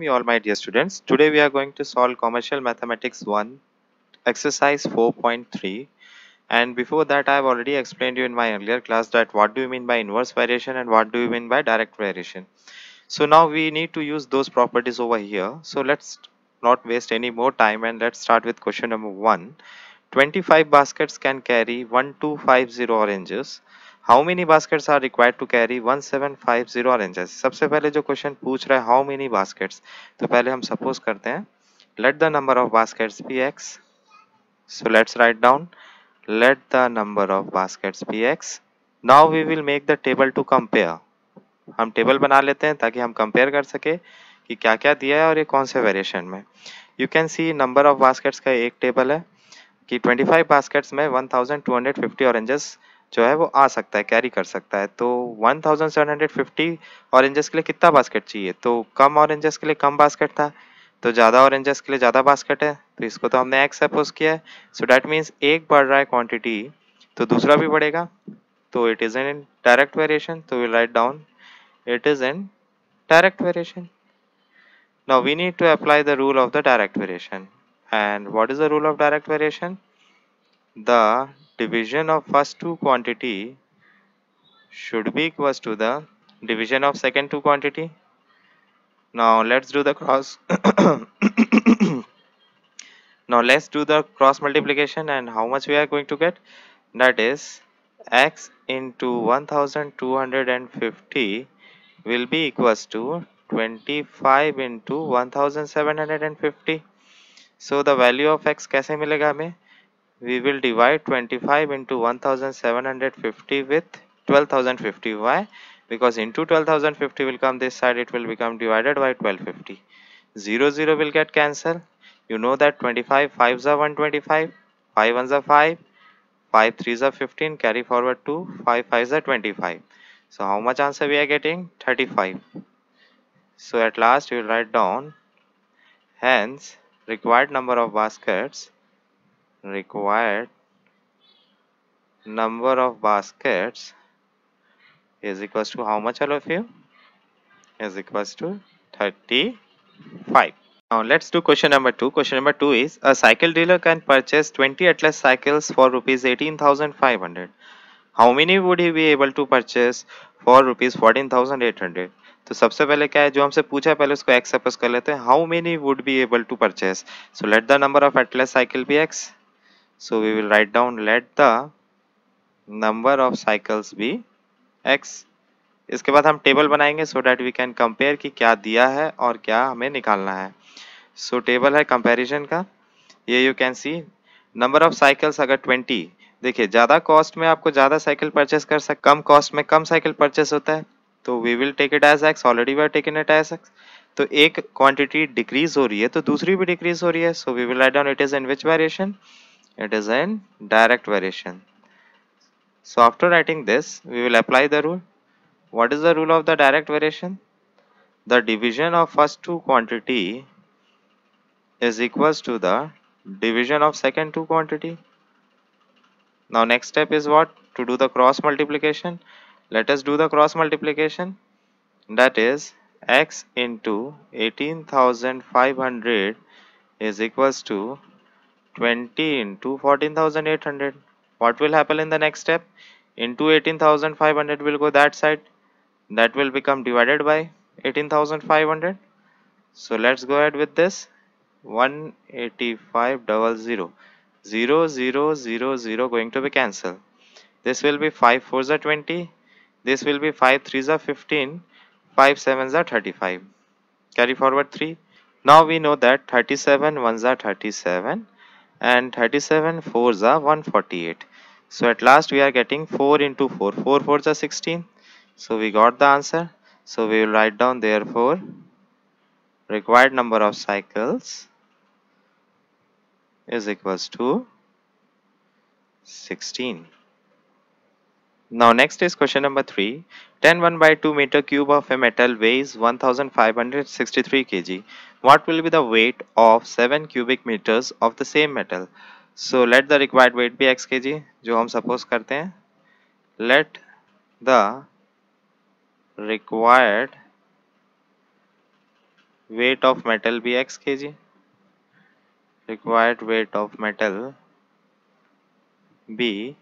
you all my dear students. Today we are going to solve Commercial Mathematics 1 exercise 4.3, and before that I have already explained you in my earlier class that what do you mean by inverse variation and what do you mean by direct variation. So now we need to use those properties over here. So let's not waste any more time and let's start with question number 1. 25 baskets can carry 1250 oranges. How many baskets are required to carry 1750 oranges? सबसे पहले जो question पूछ रहा है how many baskets, तो पहले हम suppose करते हैं let the number of baskets be x. So let's write down let the number of baskets be x. Now we will make the table to compare. हम table बना लेते हैं ताकि हम कंपेयर कर सके कि क्या क्या दिया है और ये कौन से वेरिएशन में. You can see number of baskets का एक टेबल है कि 25 बास्केट्स में 1250 ऑरेंजेस जो है वो आ सकता है, कैरी कर सकता है. तो 1750 ऑरेंजेस के लिए कितना बास्केट चाहिए? तो कम ऑरेंजेस के लिए कम बास्केट था, तो ज़्यादा ऑरेंजेस के लिए ज़्यादा बास्केट है, तो इसको तो हमने एक्स सपोज किया है. सो डैट मीन्स एक बढ़ रहा है क्वांटिटी तो दूसरा भी बढ़ेगा, तो it is in direct variation. तो will write down it is in direct variation. Now we need to apply the rule of the direct variation. And what is the rule of direct variation? The division of first two quantity should be equals to the division of second two quantity. Now let's do the cross now let's do the cross multiplication, and how much we are going to get? That is x into 1250 will be equals to 25 into 1750. So the value of x कैसे मिलेगा हमें? We will divide 25 into 1750 with 12,050. Why? Because into 12,050 will come this side, it will become divided by 1250. 0 0 will get cancelled. You know that 25 5s are 125, 5 1s are 5, 5 3s are 15, carry forward 2, 5 5s are 25. So how much answer we are getting? 35. So at last we will write down, hence required number of baskets is equals to how much, all of you? Is equals to 35. Now let's do question number 2. Question number 2 is a cycle dealer can purchase 20 Atlas cycles for rupees 18,500. How many would he be able to purchase for rupees 14,800? तो सबसे पहले क्या है, जो हमसे पूछा है पहले उसको x सपोज कर लेते हैं. How many would be able to purchase? So let the number of Atlas cycle be x. So we will write down let the number of cycles be x. इसके बाद हम टेबल बनाएंगे so that we can compare कि क्या दिया है और क्या हमें निकालना है. So टेबल है कंपैरिजन का. ये you can see number of cycles अगर 20, देखिए ज़्यादा कॉस्ट में आपको ज़्यादा साइकिल परचेस कर सकते, कम कॉस्ट में कम साइकिल परचेस होता है, तो we will take it as X. Already we are taking it as X. तो एक क्वांटिटी डिक्रीज हो रही है तो दूसरी भी डिक्रीज हो रही है. So we will write down it is in which variation? It is in direct variation. So after writing this, we will apply the rule. What is the rule of the direct variation? The division of first two quantity is equals to the division of second two quantity. Now next step is what? To do the cross multiplication. Let us do the cross multiplication. That is x into 18,500 is equals to 20 into 14,800. What will happen in the next step? Into 18,500 will go that side. That will become divided by 18,500. So let's go ahead with this. 18500. 0 0 0 0 going to be cancelled. This will be 5 4s are 20. This will be 5 3s are 15. 5 7s are 35. Carry forward 3. Now we know that 37 1s are 37 and 37 4s are 148. So at last we are getting 4 into 4. 4 4s are 16. So we got the answer. So we will write down therefore required number of cycles is equals to 16. Now next is question number 3. 10 1 by 2 meter cube of a metal weighs 1563 kg. What will be the weight of 7 cubic meters of the same metal? So let the required weight be x kg, जो हम suppose करते हैं. Let the required weight of metal be x kg, required weight of metal be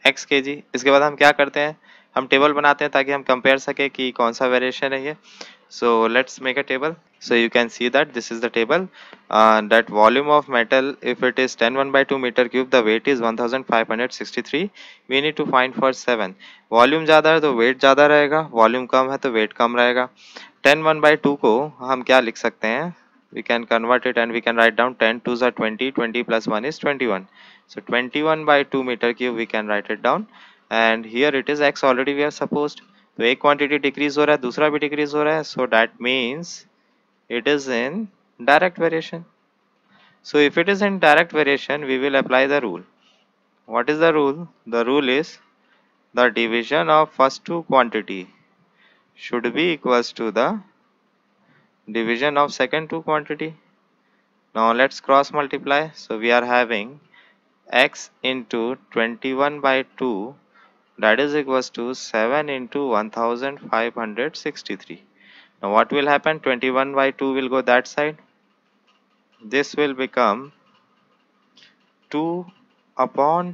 X K G. इसके बाद हम क्या करते हैं, हम टेबल बनाते हैं ताकि हम कंपेयर सके कि कौन सा वेरिएशन है ये। So let's make a table. So you can see that this is the table, that volume of metal, if it is 10 1/2 meter cube, the weight is 1563। we need to find for 7। Volume ज़्यादा है तो wait ज़्यादा रहेगा, volume कम है तो wait कम रहेगा। 10 1/2 को हम क्या लिख सकते हैं, we can convert it and we can write down 10 2s are 20, 20 plus 1 is 21। so 21/2 meter cube we can write it down, and here it is x already we have supposed। तो एक quantity decrease हो रहा है, दूसरा भी decrease हो रहा है, so that means it is in direct variation। So if it is in direct variation, we will apply the rule। What is the rule? The rule is the division of first two quantity should be equals to the division of second two quantity। Now let's cross multiply। So we are having x into 21/2, that is equals to 7 into 1563। Now what will happen? 21/2 will go that side. This will become 2 upon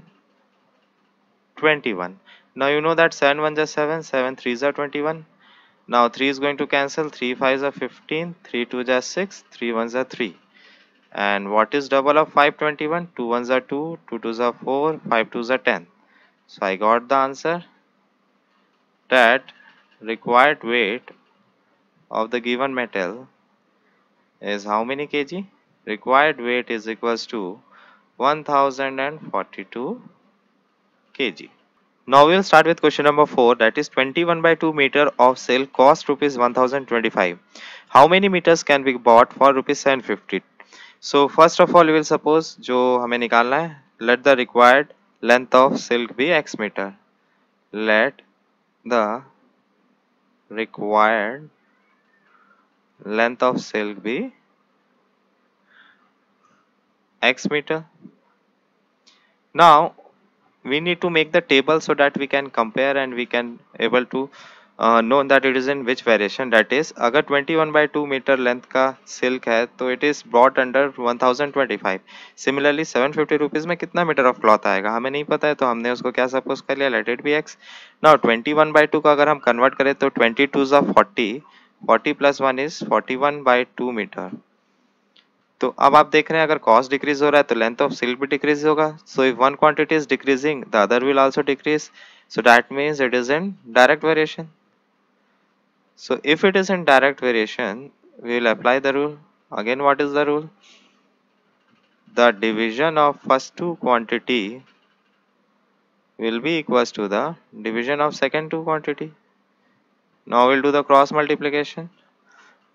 21। Now you know that 7 1s are 7, 7 3s are 21। Now 3 is going to cancel, 3 5s are 15, 3 2s are 6, 3 1s are 3। And what is double of 521? 2 1s are 2, 2 2s are 4, 5 2s are 10। So I got the answer that required weight of the given metal is how many kg? Required weight is equals to 1042 kg. Now we will start with question number 4, that is 21/2 meter of silk cost rupees 1025। How many meters can be bought for rupees 750? So first of all we will suppose जो हमें निकालना है, let the required length of silk be x meter। Let the required length of silk be x meter। Now we need to make the table so that we can compare and we can able to know that it is in which variation। that is अगर 21/2 metre length का silk है तो it is brought under 1025। Similarly 750 rupees में कितना metre of cloth आएगा हमें नहीं पता है, तो हमने उसको क्या सपोज कर लिया, let it be x. Now 21/2 का अगर हम कन्वर्ट करें तो 22 ऑफ 40, 40 प्लस 1 इज 41/2 मीटर। तो अब आप देख रहे हैं अगर कॉस्ट डिक्रीज हो रहा है तो लेंथ ऑफ सिल्क भी डिक्रीज होगा। So if one quantity is decreasing the other will also decrease. So that means it is in direct variation. So if it is in direct variation we will apply the rule. Again what is the rule? The division of first two quantity will be equals to the division of second two quantity। Now we'll do the cross multiplication,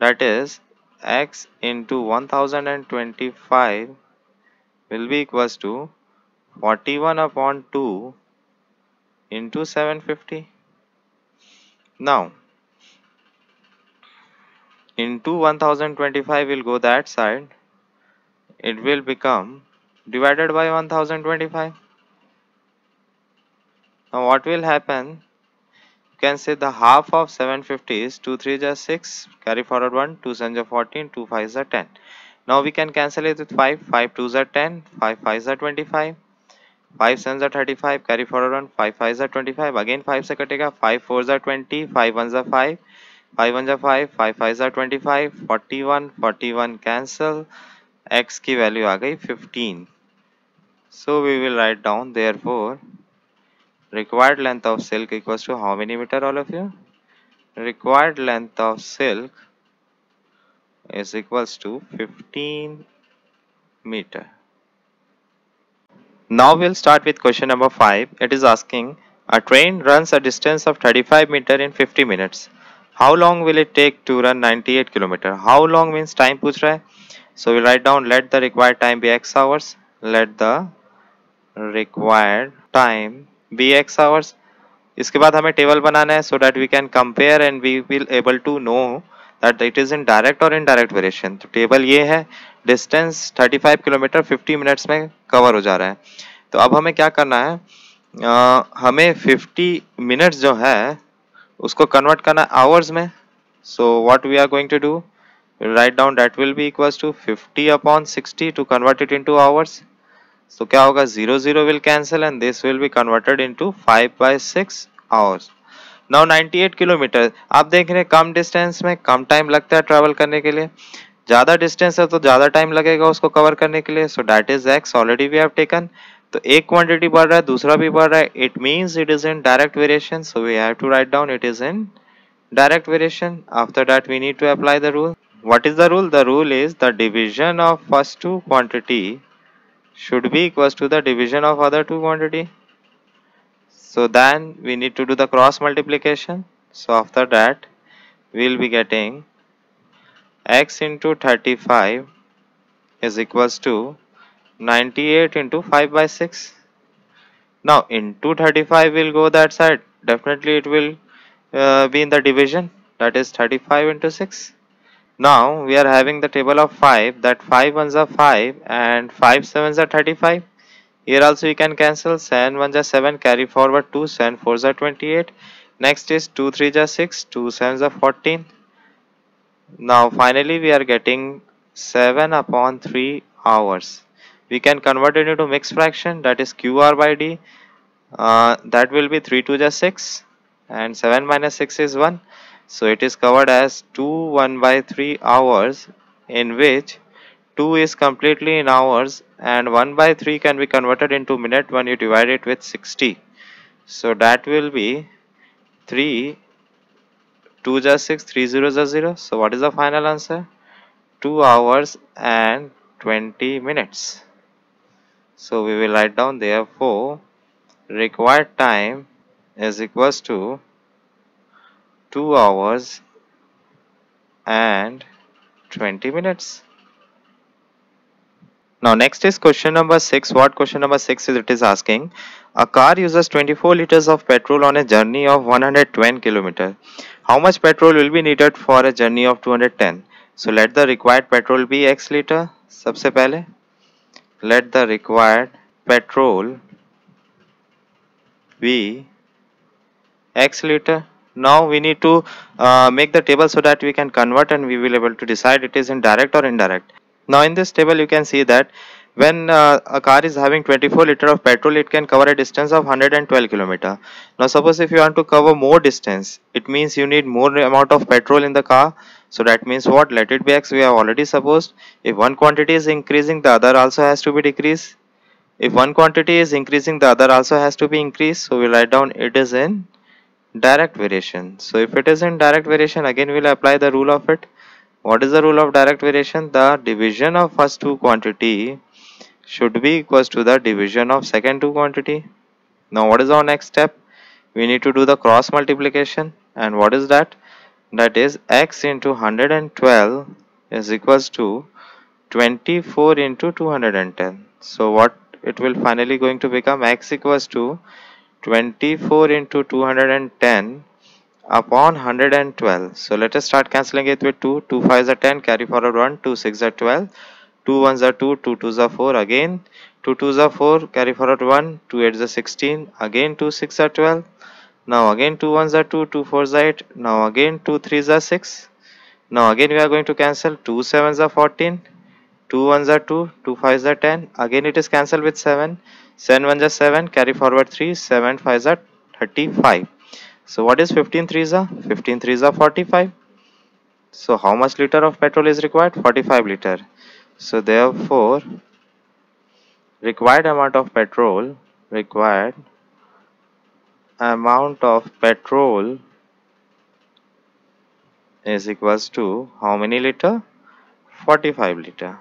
that is x into 1025 will be equals to 41 upon 2 into 750। Now into 1025 will go that side, it will become divided by 1025। Now what will happen? You can say the half of 750 is 2 3s are 6, carry forward 1, 2 7s are 14, 2 5s are 10। Now we can cancel it with 5, 5 2s are 10, 5 5s are 25, 5 7s are 35, carry forward 1, 5 5s are 25, again 5 से कटेगा, 5 4s are 20, 5 1s are 5, 5 1s are 5, 5 5s are 25, 41 41 cancel, x की value आ गई 15। So we will write down therefore required length of silk equals to how many meter, all of you? Required length of silk is equals to 15 meter। Now we'll start with question number 5. It is asking a train runs a distance of 35 meter in 50 minutes। How long will it take to run 98 kilometer? How long means time पूछ रहा है। So we'll write down let the required time be x hours। Let the required time be x hours। इसके बाद हमें table बनाना है so that we can compare and we will able to know that it is in direct or indirect variation। तो table ये है, distance 35 kilometre 50 minutes में cover हो जा रहा है। तो अब हमें क्या करना है, हमें 50 मिनट्स जो है उसको कन्वर्ट करना है आवर्स में। So what we are going to do, we'll write down that will be equals to 50 upon 60 to convert it into hours. So क्या होगा, 0 will cancel and this will be converted into 5/6 hours. Now 98 kilometre, आप देख रहे हैं कम distance में कम time लगता है travel करने के लिए, ज़्यादा डिस्टेंस है तो ज़्यादा टाइम लगेगा उसको कवर करने के लिए. So that is X, already we have taken. तो एक क्वांटिटी बढ़ रहा है दूसरा भी बढ़ रहा है, it means it is in direct variation. So we have to write down it is in direct variation. After that we need to apply the rule. What is the rule? The rule is the division of first two quantity should be equals to the division of other two quantity. So then we need to do the cross multiplication. So after that we will be getting x into 35 is equals to 98 into 5/6. Now into 35 will go that side. Definitely it will be in the division, that is 35 into 6. Now we are having the table of 5, that 5 ones are 5 and 5 sevens are 35. Here also you can cancel, 7 ones are 7, carry forward 2, 7 fours are 28. Next is 2 3s are 6, 2 sevens are 14. Now finally we are getting 7 upon 3 hours. We can convert it into mixed fraction, that is QR by D. That will be 3 2s are 6 and 7 minus 6 is 1. So it is covered as 2 1/3 hours, in which 2 is completely in hours and 1/3 can be converted into minute when you divide it with 60. So that will be 3 2s are 6, 3 zeros are 0. So what is the final answer? 2 hours and 20 minutes. So we will write down, therefore required time is equals to 2 hours and 20 minutes. Now next is question number 6. What question number 6 is, it is asking, a car uses 24 liters of petrol on a journey of 110 km. How much petrol will be needed for a journey of 210? So let the required petrol be x liter. सबसे पहले let the required petrol be x liter. Now we need to make the table so that we can convert and we will able to decide it is in direct or indirect. Now in this table you can see that when a car is having 24 liter of petrol, it can cover a distance of 112 km. Now suppose if you want to cover more distance, it means you need more amount of petrol in the car. So that means what? Let it be x. We have already supposed if one quantity is increasing, the other also has to be decreased. If one quantity is increasing, the other also has to be increased. So we write down it is in direct variation. So if it is in direct variation, again we will apply the rule of it. What is the rule of direct variation? The division of first two quantity should be equals to the division of second two quantity. Now what is our next step? We need to do the cross multiplication. And what is that? That is x into 112 is equals to 24 into 210. So what it will finally going to become? X equals to 24 into 210 upon 112. So let us start cancelling it with 2. 2 5s are 10, carry forward 1, 2 6 are 12, 2 1s are 2, 2 2s are 4, again 2 2s are 4, carry forward 1, 2 8s are 16, again 2 6 are 12, now again 2 1s are 2, 2 4s are 8, now again 2 3s are 6, now again we are going to cancel, 2 7s are 14, 2 1s are 2, 2 5s are 10, again it is cancelled with 7, 7 1s are 7, carry forward 3, 7 5s are 35. So what is 15 3s are? 15 3s are 45. So how much liter of petrol is required? 45 liter. So therefore required amount of petrol is equals to how many liter? 45 liter.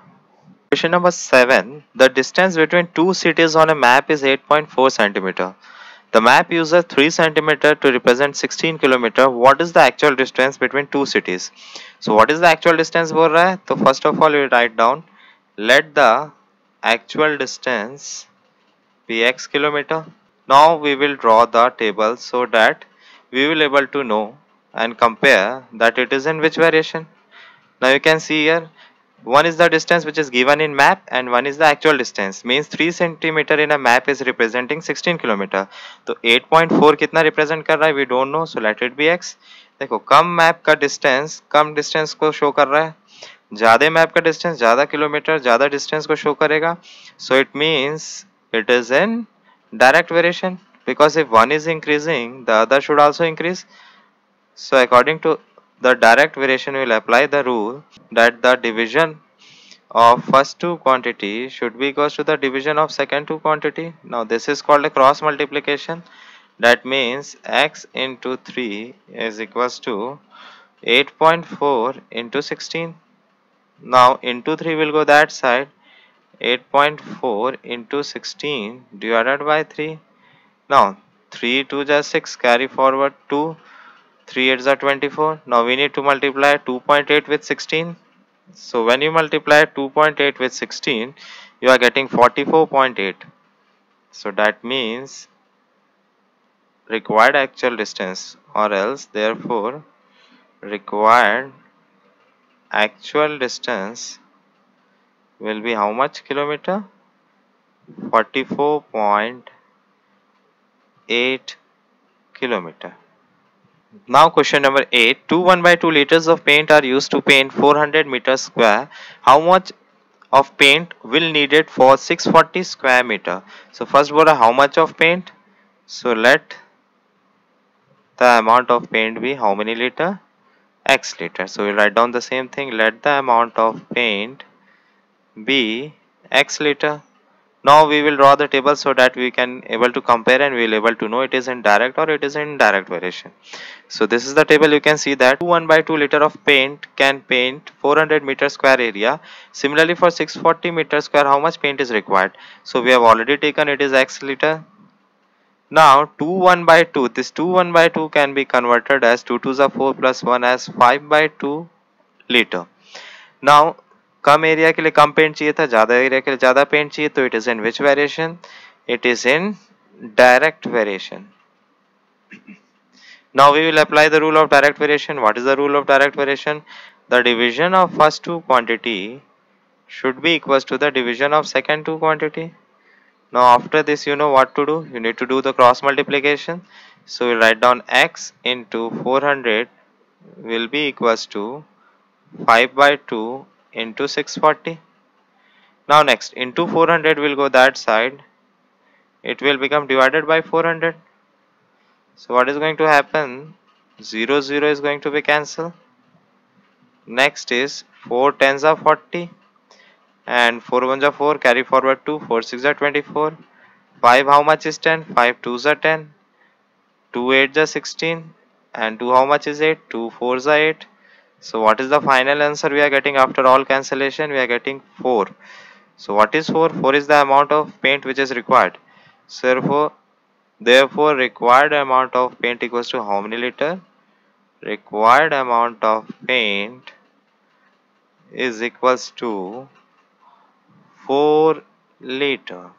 Question number 7. The distance between two cities on a map is 8.4 centimeter. The map uses 3 centimeter to represent 16 kilometer. What is the actual distance between two cities? So what is the actual distance बोल रहा है? तो first of all we write down, let the actual distance be x kilometer. Now we will draw the table so that we will able to know and compare that it is in which variation. Now you can see here, one is the distance which is given in map and one is the actual distance, means 3 centimeter in a map is representing 16 kilometer. तो 8.4 कितना represent कर रहा है, we don't know, so let it be x. देखो कम map का distance कम distance को show कर रहा है, ज़्यादा मैप का डिस्टेंस ज़्यादा किलोमीटर ज़्यादा डिस्टेंस को शो करेगा. So it means it is in direct variation, because if one is increasing the other should also increase. So according to the direct variation, we will apply the rule that the division of first two quantity should be equals to the division of second two quantity. Now this is called a cross multiplication. That means x into 3 is equals to 8.4 into 16. Now into 3 will go that side. 8.4 into 16 divided by 3. Now 3 2 just 6, carry forward 2, 3 8s are 24. Now we need to multiply 2.8 with 16. So when you multiply 2.8 with 16, you are getting 44.8. So that means required actual distance, or else therefore required actual distance will be how much kilometer? 44.8 kilometer. Now question number 8. 2 1 by 2 liters of paint are used to paint 400 meters square. How much of paint will needed for 640 square meter? So first बोला how much of paint? So let the amount of paint be how many liter? X liter. So we'll write down the same thing. Let the amount of paint be X liter. Now we will draw the table so that we can able to compare and we will able to know it is in direct or it is in indirect variation. So this is the table. You can see that 1 by 2 liter of paint can paint 400 meter square area. Similarly for 640 meter square, how much paint is required? So we have already taken it is X liter. Now 2 1 by 2, this 2 1 by 2 can be converted as 2 2s are 4 plus 1 as 5 by 2 liter. Now come area के लिए कम paint चाहिए था, ज़्यादा area के लिए ज़्यादा paint चाहिए, तो it is in which variation? It is in direct variation. Now we will apply the rule of direct variation. What is the rule of direct variation? The division of first two quantity should be equals to the division of second two quantity. Now after this you know what to do. You need to do the cross multiplication. So we'll write down x into 400 will be equals to 5 by 2 into 640. Now next into 400 will go that side. It will become divided by 400. So what is going to happen? 0 0 is going to be cancelled. Next is 4 tens are 40 and 4 ones are 4, carry forward 2, 4 6 are 24. 5 how much is 10? 5 2s are 10. 2 8s are 16 and 2 how much is 8? 2 4s are 8. So what is the final answer we are getting after all cancellation? We are getting 4. So what is 4? 4 is the amount of paint which is required. So therefore required amount of paint equals to how many liter? Required amount of paint is equals to 4 liter.